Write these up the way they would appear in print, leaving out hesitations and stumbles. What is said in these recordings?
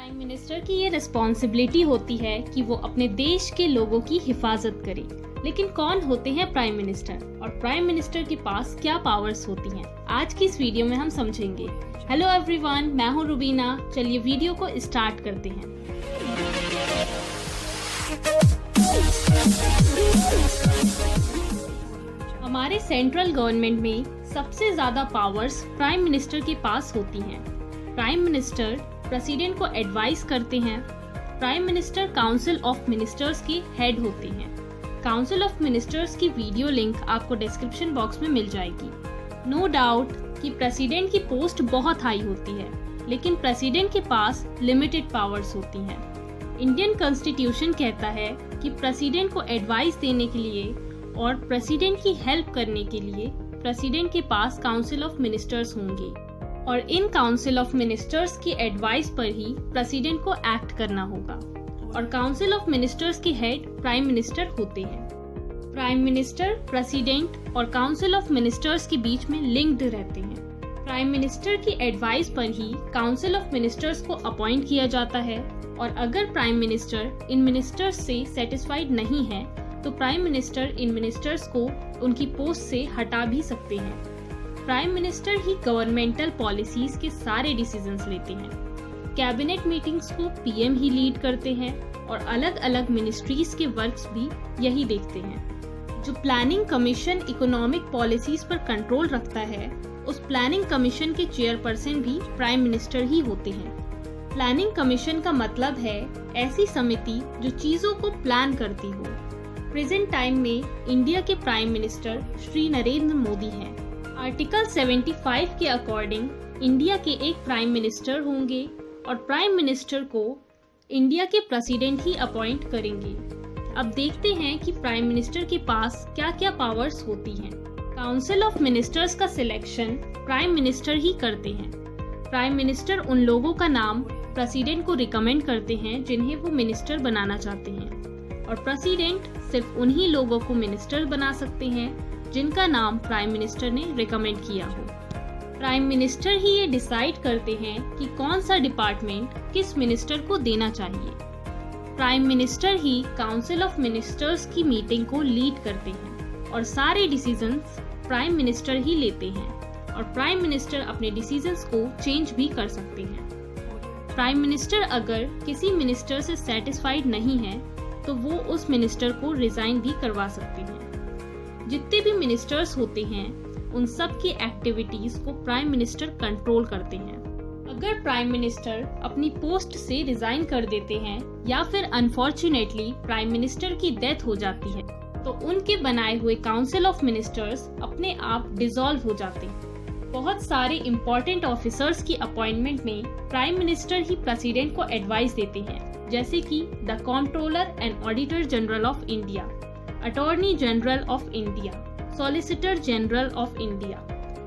Prime minister की ये responsibility होती है कि वो अपने देश के लोगों की हिफाजत करे। लेकिन कौन होते हैं प्राइम मिनिस्टर और प्राइम मिनिस्टर के पास क्या पावर्स होती हैं? आज की इस वीडियो में हम समझेंगे। हेलो एवरीवन, मैं हूँ रुबीना। चलिए वीडियो को स्टार्ट करते हैं। हमारे सेंट्रल गवर्नमेंट में सबसे ज्यादा पावर्स प्राइम मिनिस्टर के पास होती हैं। प्राइम मिनिस्टर प्रेसिडेंट को एडवाइस करते हैं। Prime minister council of ministers के हेड होते हैं। काउंसिल ऑफ मिनिस्टर्स की वीडियो लिंक आपको डिस्क्रिप्शन बॉक्स में मिल जाएगी। नो डाउट कि प्रेसिडेंट की पोस्ट बहुत हाई होती है, लेकिन प्रेसिडेंट के पास लिमिटेड पावर्स होती हैं। इंडियन कॉन्स्टिट्यूशन कहता है कि प्रेसिडेंट को एडवाइस देने के लिए और प्रेसिडेंट की हेल्प करने के लिए प्रेसिडेंट के पास काउंसिल ऑफ मिनिस्टर्स होंगे और इन काउंसिल ऑफ मिनिस्टर्स की एडवाइस पर ही प्रेसिडेंट को एक्ट करना होगा। और काउंसिल ऑफ मिनिस्टर्स के हेड प्राइम मिनिस्टर होते हैं। प्राइम मिनिस्टर प्रेसिडेंट और काउंसिल ऑफ मिनिस्टर्स के बीच में लिंक्ड रहते हैं। प्राइम मिनिस्टर की एडवाइस पर ही काउंसिल ऑफ मिनिस्टर्स को अपॉइंट किया जाता है और अगर प्राइम मिनिस्टर इन मिनिस्टर्स से सेटिस्फाइड नहीं है तो प्राइम मिनिस्टर इन मिनिस्टर्स को उनकी पोस्ट से हटा भी सकते हैं। प्राइम मिनिस्टर ही गवर्नमेंटल पॉलिसीज के सारे डिसीजंस लेते हैं। कैबिनेट मीटिंग्स को पीएम ही लीड करते हैं और अलग अलग मिनिस्ट्रीज के वर्क्स भी यही देखते हैं। जो प्लानिंग कमीशन इकोनॉमिक पॉलिसीज पर कंट्रोल रखता है, उस प्लानिंग कमीशन के चेयरपर्सन भी प्राइम मिनिस्टर ही होते हैं। प्लानिंग कमीशन का मतलब है ऐसी समिति जो चीजों को प्लान करती हो। प्रेजेंट टाइम में इंडिया के प्राइम मिनिस्टर श्री नरेंद्र मोदी हैं। आर्टिकल 75 के अकॉर्डिंग इंडिया के एक प्राइम मिनिस्टर होंगे और प्राइम मिनिस्टर को इंडिया के प्रेसिडेंट ही अपॉइंट करेंगे। अब देखते हैं कि प्राइम मिनिस्टर के पास क्या क्या पावर्स होती हैं। काउंसिल ऑफ मिनिस्टर्स का सिलेक्शन प्राइम मिनिस्टर ही करते हैं। प्राइम मिनिस्टर उन लोगों का नाम प्रेसिडेंट को रिकमेंड करते हैं जिन्हें वो मिनिस्टर बनाना चाहते हैं और प्रेसिडेंट सिर्फ उन्हीं लोगों को मिनिस्टर बना सकते हैं जिनका नाम प्राइम मिनिस्टर ने रिकमेंड किया हो। प्राइम मिनिस्टर ही ये डिसाइड करते हैं कि कौन सा डिपार्टमेंट किस मिनिस्टर को देना चाहिए। Prime minister he council of ministers की मीटिंग को लीड करते हैं और सारे डिसीजंस प्राइम मिनिस्टर ही लेते हैं और प्राइम मिनिस्टर अपने डिसीजंस को चेंज भी कर सकते हैं। प्राइम मिनिस्टर अगर किसी मिनिस्टर से सेटिस्फाइड नहीं है तो वो उस मिनिस्टर को रिजाइन भी करवा सकते हैं। जितने भी मिनिस्टर्स होते हैं उन सब की एक्टिविटीज को प्राइम मिनिस्टर कंट्रोल करते हैं। अगर प्राइम मिनिस्टर अपनी पोस्ट से रिजाइन कर देते हैं या फिर अनफॉर्चुनेटली प्राइम मिनिस्टर की डेथ हो जाती है तो उनके बनाए हुए काउंसिल ऑफ मिनिस्टर्स अपने आप डिसॉल्व हो जाते हैं। बहुत सारे इम्पोर्टेंट ऑफिसर्स की अपॉइंटमेंट में प्राइम मिनिस्टर ही प्रेसिडेंट को एडवाइस देते हैं, जैसे कि the controller and auditor general of India, attorney general of India, solicitor general of India,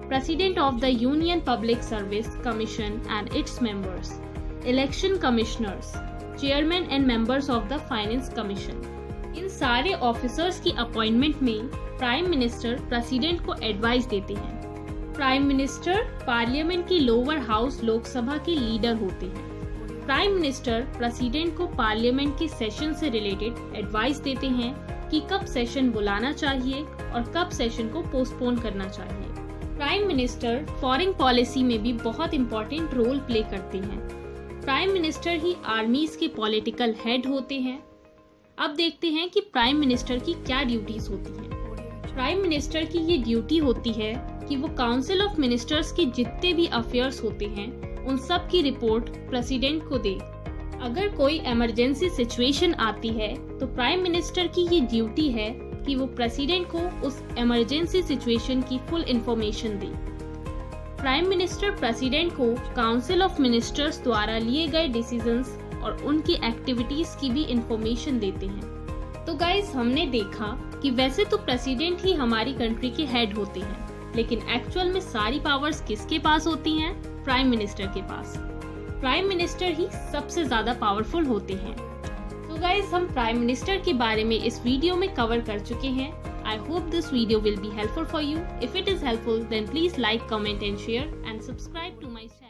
president of the union public service commission and its members, election commissioners, chairman and members of the finance commission. इन सारे officers की appointment में prime minister president को advice देते हैं। Prime minister parliament की lower house Lok Sabha के leader होते हैं। प्राइम मिनिस्टर प्रेसिडेंट को पार्लियामेंट के सेशन से रिलेटेड एडवाइस देते हैं कि कब सेशन बुलाना चाहिए और कब सेशन को पोस्टपोन करना चाहिए। प्राइम मिनिस्टर फॉरेन पॉलिसी में भी बहुत इम्पोर्टेंट रोल प्ले करते हैं। प्राइम मिनिस्टर ही आर्मीज के पॉलिटिकल हेड होते हैं। अब देखते हैं कि प्राइम मिनिस्टर की क्या ड्यूटीज होती हैं। प्राइम मिनिस्टर की ये ड्यूटी होती है कि वो काउंसिल ऑफ मिनिस्टर्स के जितने भी अफेयर्स होते हैं उन सब की रिपोर्ट प्रेसिडेंट को दे। अगर कोई इमरजेंसी सिचुएशन आती है तो प्राइम मिनिस्टर की ये ड्यूटी है कि वो प्रेसिडेंट को उस इमरजेंसी सिचुएशन की फुल इंफॉर्मेशन दे। प्राइम मिनिस्टर प्रेसिडेंट को काउंसिल ऑफ मिनिस्टर्स द्वारा लिए गए डिसीजंस और उनकी एक्टिविटीज की भी इंफॉर्मेशन देते हैं। तो गाइस, हमने देखा कि वैसे तो प्रेसिडेंट ही हमारी कंट्री के हेड होते हैं, लेकिन एक्चुअल में सारी पावर्स किसके पास होती हैं? प्राइम मिनिस्टर के पास। प्राइम मिनिस्टर ही सबसे ज्यादा पावरफुल होते हैं। तो गाइस, हम प्राइम मिनिस्टर के बारे में इस वीडियो में कवर कर चुके हैं। I hope this video will be helpful for you. If it is helpful then please like, comment and share and subscribe to my channel.